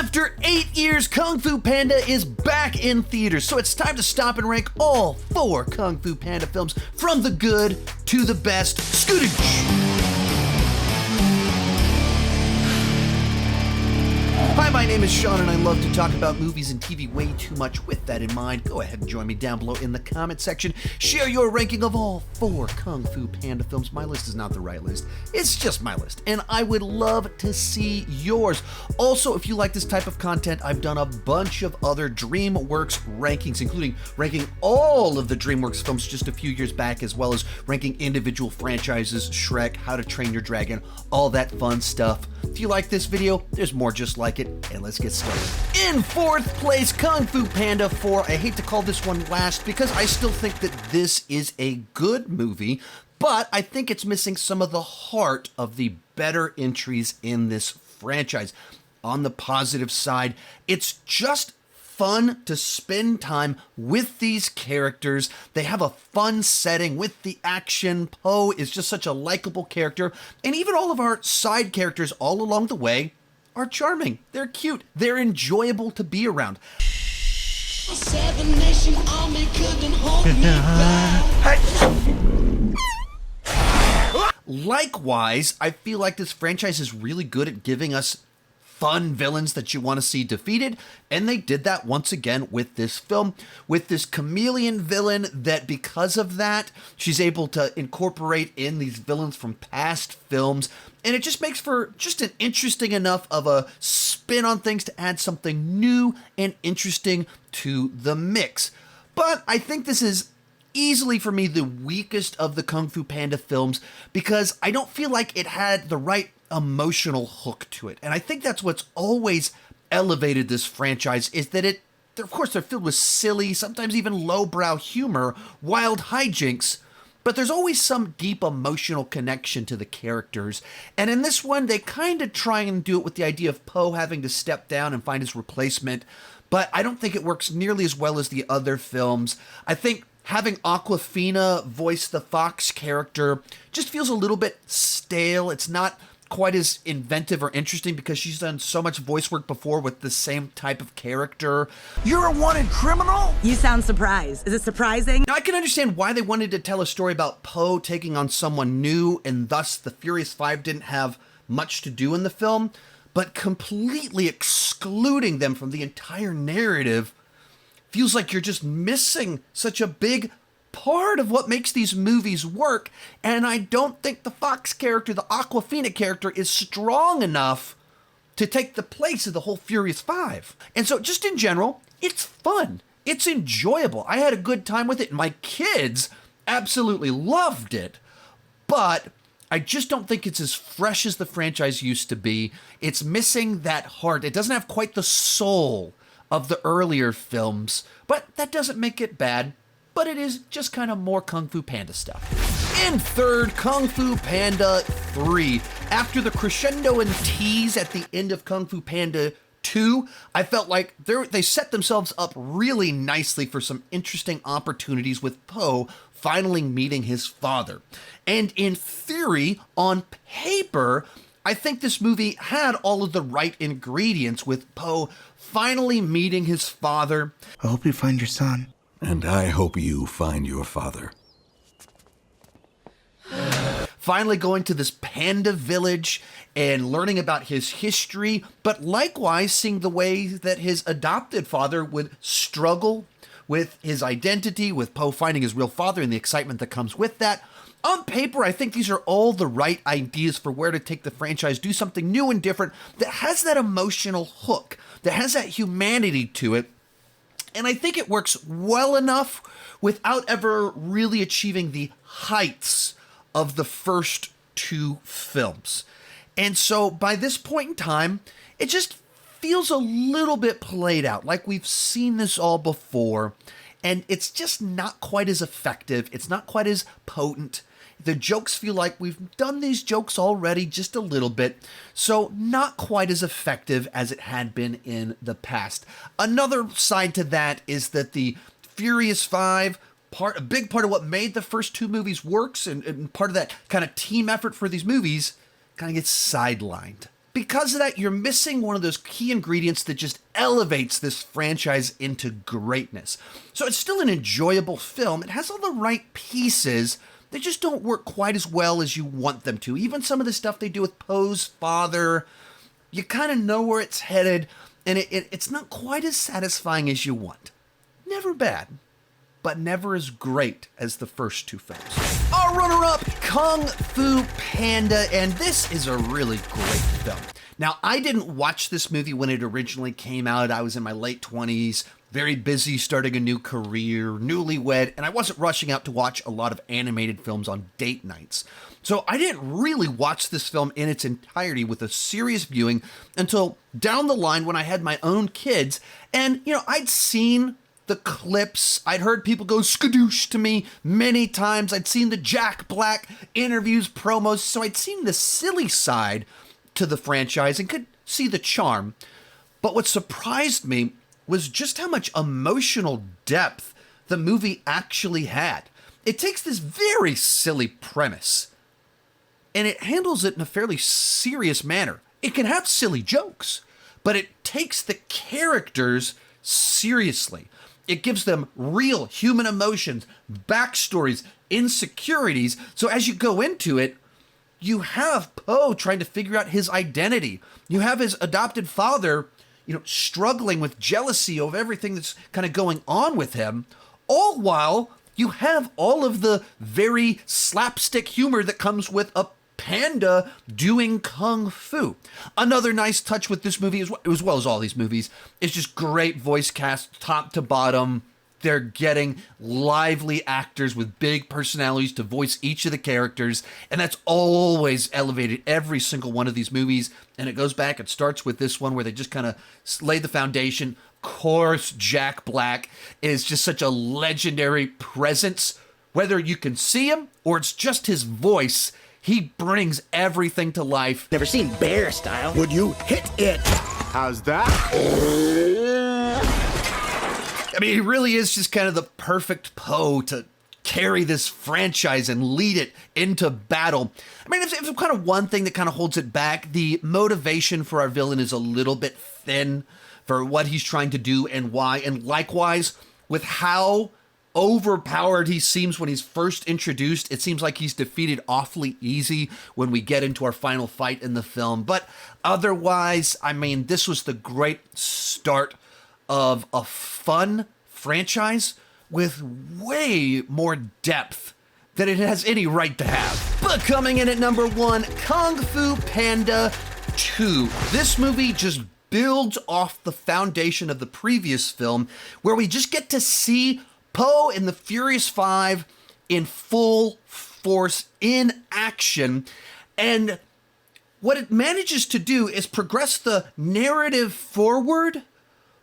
After 8 years, Kung Fu Panda is back in theaters, so it's time to stop and rank all 4 Kung Fu Panda films from the good to the best. Scootage! Hi, my name is Sean, and I love to talk about movies and TV way too much. With that in mind, go ahead and join me down below in the comment section. Share your ranking of all 4 Kung Fu Panda films. My list is not the right list. It's just my list, and I would love to see yours. Also, if you like this type of content, I've done a bunch of other DreamWorks rankings, including ranking all of the DreamWorks films just a few years back, as well as ranking individual franchises, Shrek, How to Train Your Dragon, all that fun stuff. If you like this video, there's more just like it, and let's get started. In 4th place, Kung Fu Panda 4. I hate to call this one last because I still think that this is a good movie, but I think it's missing some of the heart of the better entries in this franchise. On the positive side, it's just fun to spend time with these characters. They have a fun setting with the action. Po is just such a likable character, and even all of our side characters all along the way are charming. They're cute. They're enjoyable to be around. Likewise, I feel like this franchise is really good at giving us fun villains that you want to see defeated, and they did that once again with this film, with this chameleon villain that because of that, she's able to incorporate in these villains from past films, and it just makes for just an interesting enough of a spin on things to add something new and interesting to the mix. But I think this is easily for me the weakest of the Kung Fu Panda films because I don't feel like it had the right emotional hook to it. And I think that's what's always elevated this franchise is that of course they're filled with silly, sometimes even lowbrow humor, wild hijinks, but there's always some deep emotional connection to the characters. And in this one, they kind of try and do it with the idea of Po having to step down and find his replacement, but I don't think it works nearly as well as the other films. I think having Awkwafina voice the Fox character just feels a little bit stale. It's not quite as inventive or interesting because she's done so much voice work before with the same type of character. You're a wanted criminal? You sound surprised. Is it surprising? Now, I can understand why they wanted to tell a story about Po taking on someone new, and thus the Furious Five didn't have much to do in the film, but completely excluding them from the entire narrative feels like you're just missing such a big part of what makes these movies work, and I don't think the Fox character, the Awkwafina character, is strong enough to take the place of the whole Furious Five. And so just in general, it's fun. It's enjoyable. I had a good time with it, and my kids absolutely loved it, but I just don't think it's as fresh as the franchise used to be. It's missing that heart. It doesn't have quite the soul of the earlier films, but that doesn't make it bad. But it is just kind of more Kung Fu Panda stuff. In 3rd, Kung Fu Panda 3. After the crescendo and tease at the end of Kung Fu Panda 2, I felt like they set themselves up really nicely for some interesting opportunities with Po finally meeting his father. And in theory, on paper, I think this movie had all of the right ingredients with Po finally meeting his father. I hope you find your son. And I hope you find your father. Finally going to this panda village and learning about his history, but likewise seeing the way that his adopted father would struggle with his identity, with Po finding his real father and the excitement that comes with that. On paper, I think these are all the right ideas for where to take the franchise, do something new and different that has that emotional hook, that has that humanity to it. And I think it works well enough without ever really achieving the heights of the first 2 films. And so by this point in time, it just feels a little bit played out, like we've seen this all before. And it's just not quite as effective. It's not quite as potent. The jokes feel like we've done these jokes already just a little bit, so not quite as effective as it had been in the past. Another side to that is that the Furious Five, a big part of what made the first 2 movies works, and part of that kind of team effort for these movies, kind of gets sidelined because of that, you're missing one of those key ingredients that just elevates this franchise into greatness. So it's still an enjoyable film. It has all the right pieces. They just don't work quite as well as you want them to. Even some of the stuff they do with Poe's father, you kind of know where it's headed, and it's not quite as satisfying as you want. Never bad, but never as great as the first two films. Our runner-up, Kung Fu Panda, and this is a really great film. Now, I didn't watch this movie when it originally came out. I was in my late 20s, very busy starting a new career, newlywed, and I wasn't rushing out to watch a lot of animated films on date nights. So I didn't really watch this film in its entirety with a serious viewing until down the line when I had my own kids. And, I'd seen the clips. I'd heard people go skadoosh to me many times. I'd seen the Jack Black interviews, promos. So I'd seen the silly side to the franchise and could see the charm. But what surprised me was just how much emotional depth the movie actually had. It takes this very silly premise and it handles it in a fairly serious manner. It can have silly jokes, but it takes the characters seriously. It gives them real human emotions, backstories, insecurities. So as you go into it, you have Poe trying to figure out his identity. You have his adopted father, struggling with jealousy of everything that's kind of going on with him, all while you have all of the very slapstick humor that comes with a panda doing kung fu. Another nice touch with this movie, as well as all these movies, is just great voice cast top to bottom. They're getting lively actors with big personalities to voice each of the characters, and that's always elevated every single one of these movies. And it goes back, it starts with this one where they just kind of lay the foundation. Of course, Jack Black is just such a legendary presence. Whether you can see him or it's just his voice, he brings everything to life. Never seen bear style. Would you hit it? How's that? I mean, he really is just kind of the perfect Poe to carry this franchise and lead it into battle. I mean, if kind of one thing that kind of holds it back, the motivation for our villain is a little bit thin for what he's trying to do and why. And likewise, with how overpowered he seems when he's first introduced, it seems like he's defeated awfully easy when we get into our final fight in the film. But otherwise, I mean, this was the great start of a fun franchise with way more depth than it has any right to have. But coming in at number 1, Kung Fu Panda 2. This movie just builds off the foundation of the previous film, where we just get to see Poe and the Furious Five in full force, in action. And what it manages to do is progress the narrative forward,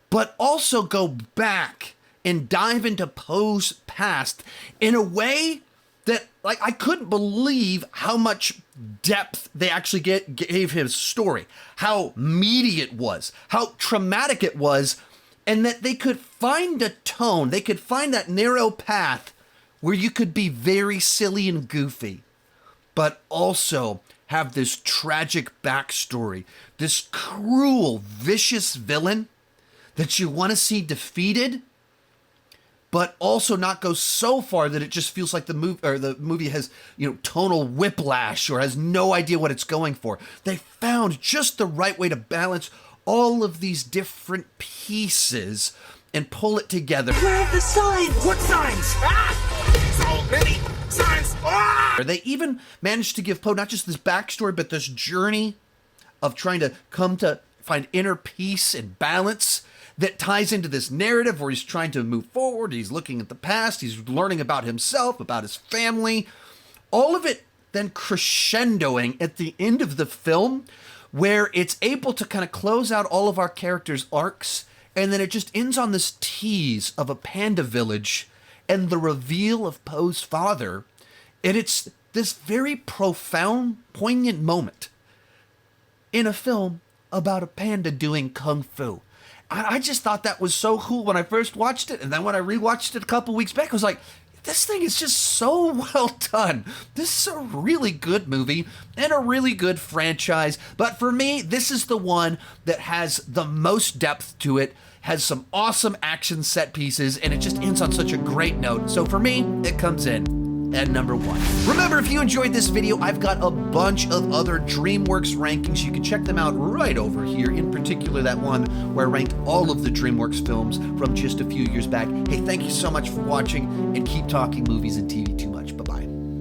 but also go back and dive into Poe's past in a way that, like, I couldn't believe how much depth they actually gave his story, how meaty it was, how traumatic it was, and that they could find a tone, they could find that narrow path where you could be very silly and goofy, but also have this tragic backstory, this cruel, vicious villain that you want to see defeated, but also not go so far that it just feels like the movie has, tonal whiplash or has no idea what it's going for. They found just the right way to balance all of these different pieces and pull it together. Where are the signs? What signs? So many signs. They even managed to give Poe not just this backstory, but this journey of trying to come to find inner peace and balance that ties into this narrative where he's trying to move forward. He's looking at the past. He's learning about himself, about his family. All of it then crescendoing at the end of the film, where it's able to kind of close out all of our characters' arcs, and then it just ends on this tease of a panda village and the reveal of Poe's father. And it's this very profound, poignant moment in a film about a panda doing kung fu. I just thought that was so cool when I first watched it, and then when I rewatched it a couple weeks back, I was like, This thing is just so well done. This is a really good movie and a really good franchise. But for me, this is the one that has the most depth to it, has some awesome action set pieces, and it just ends on such a great note. So for me, it comes in at number 1. Remember, if you enjoyed this video, I've got a bunch of other DreamWorks rankings. You can check them out right over here, in particular that one where I ranked all of the DreamWorks films from just a few years back. Hey, thank you so much for watching, and keep talking movies and TV to